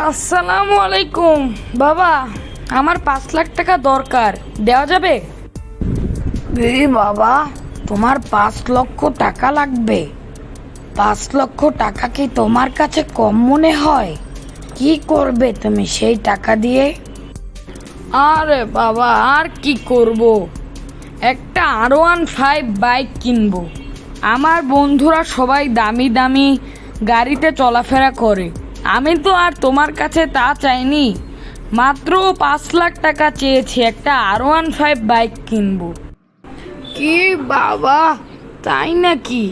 আসসালামু আলাইকুম বাবা, আমার 5 লাখ টাকা দরকার, দেওয়া যাবে? বাবা, তোমার 5 লক্ষ টাকা লাগবে? 5 লক্ষ টাকা কি তোমার কাছে কম মনে হয়? কি করবে তুমি সেই টাকা দিয়ে? আরে বাবা, আর কি করব, একটা R15 বাইক কিনবো। আমার বন্ধুরা সবাই দামি দামি গাড়িতে চলাফেরা করে, আমি তো আর তোমার কাছে তা চাইনি। মাত্র 5 লাখ টাকা চেয়েছি, একটা R15 বাইক কিনবো। কি বাবা, তাই নাকি?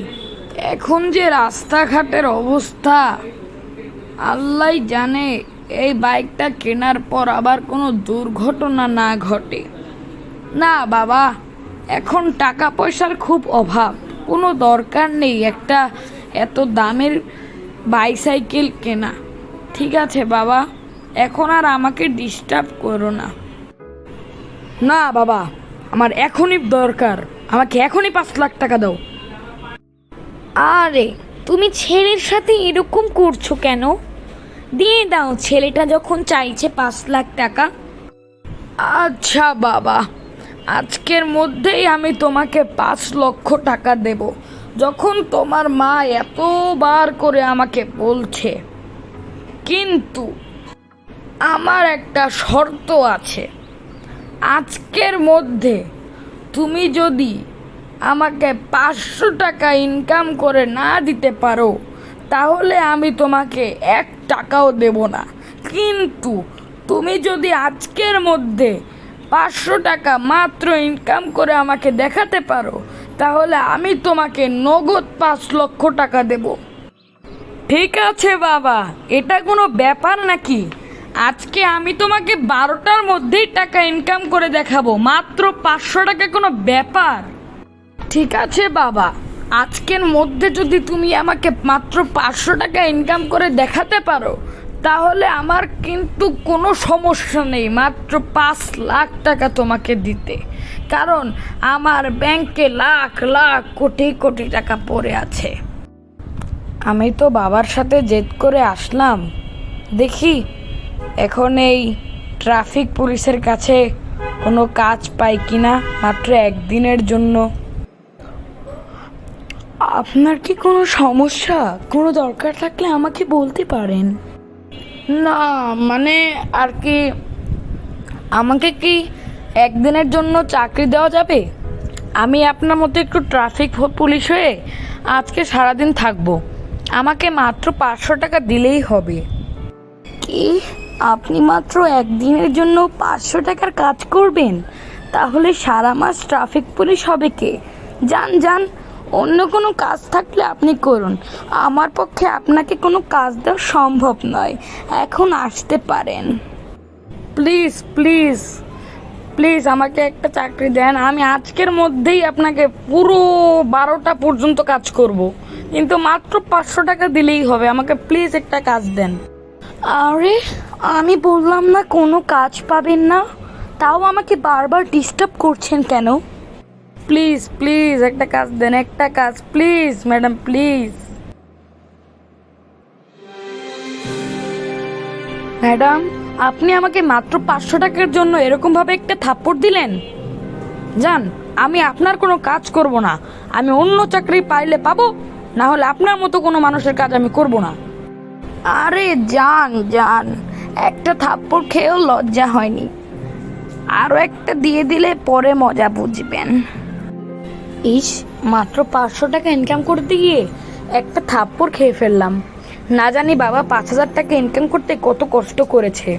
এখন যে রাস্তাঘাটের অবস্থা, আল্লাহ জানে এই বাইকটা কেনার পর আবার কোনো দুর্ঘটনা না ঘটে। না বাবা, এখন টাকা পয়সার খুব অভাব, কোনো দরকার নেই একটা এত দামের বাইসাইকেল কেনা। ঠিক আছে বাবা, এখন আর আমাকে ডিস্টার্ব করো না। না বাবা, আমার এখনই দরকার, আমাকে এখনই 5 লাখ টাকা দাও। আরে তুমি ছেলের সাথে এরকম করছো কেন? দিয়ে দাও, ছেলেটা যখন চাইছে 5 লাখ টাকা। আচ্ছা বাবা, আজকের মধ্যেই আমি তোমাকে 5 লক্ষ টাকা দেব, যখন তোমার মা এতবার করে আমাকে বলছে। কিন্তু আমার একটা শর্ত আছে, আজকের মধ্যে তুমি যদি আমাকে 500 টাকা ইনকাম করে না দিতে পারো, তাহলে আমি তোমাকে 1 টাকাও দেব না। কিন্তু তুমি যদি আজকের মধ্যে 500 টাকা মাত্র ইনকাম করে আমাকে দেখাতে পারো, তাহলে আমি তোমাকে নগদ 5 লক্ষ টাকা দেব। ঠিক আছে বাবা, এটা কোনো ব্যাপার নাকি? আজকে আমি তোমাকে 12টার মধ্যেই টাকা ইনকাম করে দেখাবো, মাত্র 500 টাকা কোনো ব্যাপার? ঠিক আছে বাবা, আজকের মধ্যে যদি তুমি আমাকে মাত্র 500 টাকা ইনকাম করে দেখাতে পারো, তাহলে আমার কিন্তু কোনো সমস্যা নেই মাত্র 5 লাখ টাকা তোমাকে দিতে। কারণ আমার ব্যাংকে লাখ লাখ কোটি কোটি টাকা পড়ে আছে। আমি তো বাবার সাথে জেদ করে আসলাম, দেখি এখন এই ট্রাফিক পুলিশের কাছে কোনো কাজ পাই কিনা মাত্র একদিনের জন্য। আপনার কি কোনো সমস্যা, কোনো দরকার থাকলে আমাকে বলতে পারেন। না মানে আর কি, আমাকে কি একদিনের জন্য চাকরি দেওয়া যাবে? আমি আপনার মতো একটু ট্রাফিক পুলিশ হয়ে আজকে সারাদিন থাকবো, আমাকে মাত্র 500 টাকা দিলেই হবে। কি, আপনি মাত্র একদিনের জন্য 500 টাকার কাজ করবেন? তাহলে সারা মাস ট্রাফিক পুলিশ হবে কে? যান যান, অন্য কোনো কাজ থাকলে আপনি করুন, আমার পক্ষে আপনাকে কোনো কাজ দেওয়া সম্ভব নয়। এখন আসতে পারেন। প্লিজ প্লিজ প্লিজ আমাকে একটা চাকরি দেন, আমি আজকের মধ্যেই আপনাকে পুরো 12টা পর্যন্ত কাজ করব, কিন্তু মাত্র 500 টাকা দিলেই হবে, আমাকে প্লিজ একটা কাজ দেন। আরে আমি বললাম না কোনো কাজ পাবেন না, তাও আমাকে বারবার ডিস্টার্ব করছেন কেন? প্লিজ প্লিজ একটা কাজ দেন, একটা কাজ প্লিজ ম্যাডাম, প্লিজ। ম্যাডাম, আপনি আমাকে মাত্র 500 টাকার জন্য এরকমভাবে একটা থাপ্পড় দিলেন। যান, আমি আপনার কোনো কাজ করব না, আমি অন্য চাকরি পাইলে পাবো, না হলে আপনার মতো কোনো মানুষের কাজ আমি করব না। আরে যান যান, একটা থাপ্পড় খেয়েও লজ্জা হয়নি, আরও একটা দিয়ে দিলে পরে মজা বুঝবেন। ইস, মাত্র 500 টাকা ইনকাম করতে গিয়ে একটা থাপ্পড় খেয়ে ফেললাম। না জানি বাবা 5000 টাকা ইনকাম করতে কত কষ্ট করেছে,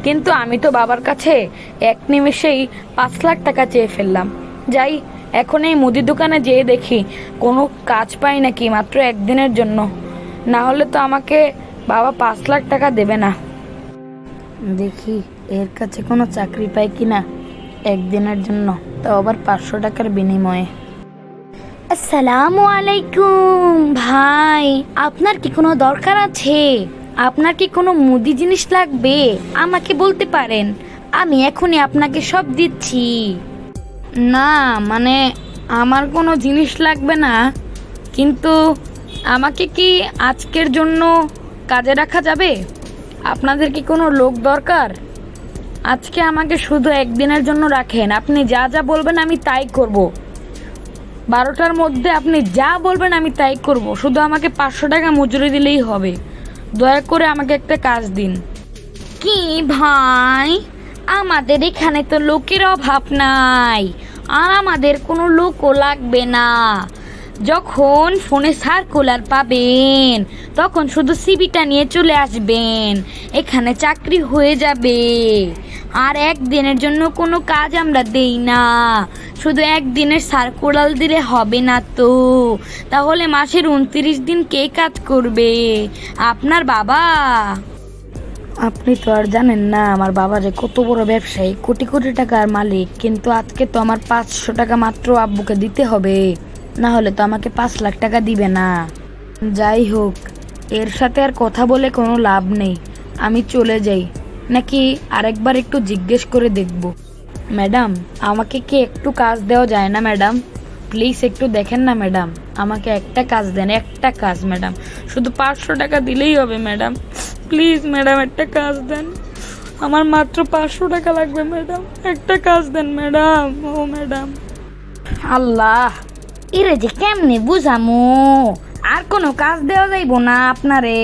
কিন্তু আমি তো বাবার কাছে এক নিমেষেই 5 লাখ টাকা চেয়ে ফেললাম। যাই, এখন এই মুদি দোকানে যেয়ে দেখি কোনো কাজ পাই নাকি মাত্র একদিনের জন্য, না হলে তো আমাকে বাবা 5 লাখ টাকা দেবে না। দেখি এর কাছে কোনো চাকরি পাই কিনা একদিনের জন্য, তাও আবার 500 টাকার বিনিময়ে। আসসালামু আলাইকুম ভাই, আপনার কি কোনো দরকার আছে? আপনার কি কোনো মুদি জিনিস লাগবে? আমাকে বলতে পারেন, আমি এখনই আপনাকে সব দিচ্ছি। না মানে আমার কোনো জিনিস লাগবে না, কিন্তু আমাকে কি আজকের জন্য কাজে রাখা যাবে? আপনাদের কি কোনো লোক দরকার? আজকে আমাকে শুধু একদিনের জন্য রাখেন। আপনি যা যা বলবেন আমি তাই করব। 12টার মধ্যে আপনি যা বলবেন আমি তাই করব। শুধু আমাকে 500 টাকা মজুরি দিলেই হবে। দয়া করে আমাকে একটা কাজ দিন। কি ভাই, আমাদের এখানে তো লোকের অভাব নাই, আর আমাদের কোনো লোকও লাগবে না। যখন ফোনে সার্কুলার পাবেন তখন শুধু সিভিটা নিয়ে চলে আসবেন, এখানে চাকরি হয়ে যাবে। আর একদিনের জন্য কোনো কাজ আমরা দেই না, শুধু একদিনের সার্কুলার দিলে হবে না তো? তাহলে মাসের 29 দিন কে কাজ করবে? আপনার বাবা? আপনি তো আর জানেন না আমার বাবা যে কত বড় ব্যবসায়ী, কোটি কোটি টাকার মালিক। কিন্তু আজকে তো আমার 500 টাকা মাত্র আব্বুকে দিতে হবে, না হলে তো আমাকে 5 লাখ টাকা দিবে না। যাই হোক, এর সাথে আর কথা বলে কোনো লাভ নেই। আমি চলে যাই, নাকি আরেকবার একটু জিজ্ঞেস করে দেখব? ম্যাডাম, আমাকে কি একটু কাজ দেওয়া যায় না ম্যাডাম? প্লিজ একটু দেখেন না ম্যাডাম, আমাকে একটা কাজ দেন, একটা কাজ ম্যাডাম। শুধু 500 টাকা দিলেই হবে ম্যাডাম। প্লিজ ম্যাডাম, একটা কাজ দেন। আমার মাত্র 500 টাকা লাগবে ম্যাডাম, একটা কাজ দেন ম্যাডাম। ও ম্যাডাম, আল্লাহ, এরে যে কেমনে বুঝামু? আর কোনো কাজ দেওয়া যাইব না আপনারে,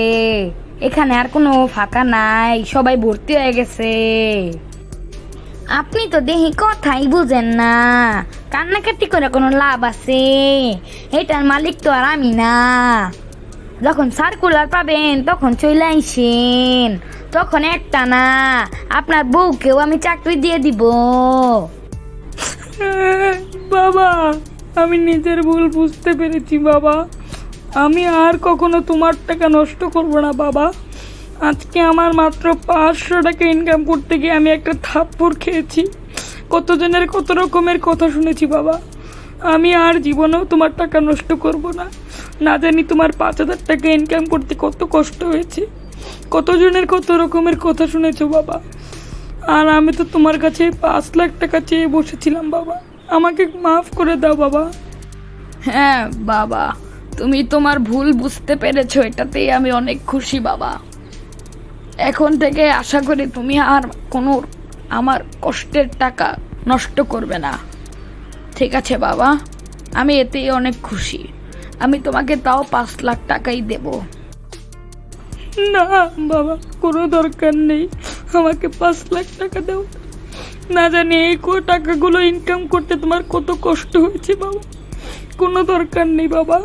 এখানে আর কোনো ফাঁকা নাই, সবাই ভর্তি হয়ে গেছে। আপনি তো দেখি কথাই বুঝেন না, কান্নাকাটি করে কোনো লাভ আছে? এটার মালিক তো আর আমি না। যখন সার্কুলার পাবেন তখন চলে আইসেন, তখন একটা না আপনার বউকেও আমি চাকরি দিয়ে দিব। বাবা, আমি নিজের ভুল বুঝতে পেরেছি বাবা। আমি আর কখনো তোমার টাকা নষ্ট করব না বাবা। আজকে আমার মাত্র 500 টাকা ইনকাম করতে গিয়ে আমি একটা থাপ্পড় খেয়েছি, কতজনের কত রকমের কথা শুনেছি বাবা। আমি আর জীবনেও তোমার টাকা নষ্ট করব না। না জানি তোমার 5000 টাকা ইনকাম করতে কত কষ্ট হয়েছে, কতজনের কত রকমের কথা শুনেছো বাবা। আর আমি তো তোমার কাছে 5 লাখ টাকা চেয়ে বসেছিলাম বাবা, আমাকে মাফ করে দাও বাবা। হ্যাঁ বাবা, তুমি তোমার ভুল বুঝতে পেরেছো, এটাতেই আমি অনেক খুশি বাবা। এখন থেকে আশা করি তুমি আর কোনো আমার কষ্টের টাকা নষ্ট করবে না। ঠিক আছে বাবা, আমি এতেই অনেক খুশি। আমি তোমাকে তাও 5 লাখ টাকাই দেব। না বাবা, কোনো দরকার নেই, আমাকে 5 লাখ টাকা দাও। না জানি এই টাকাগুলো ইনকাম করতে তোমার কত কষ্ট হয়েছে বাবা, কোনো দরকার নেই বাবা।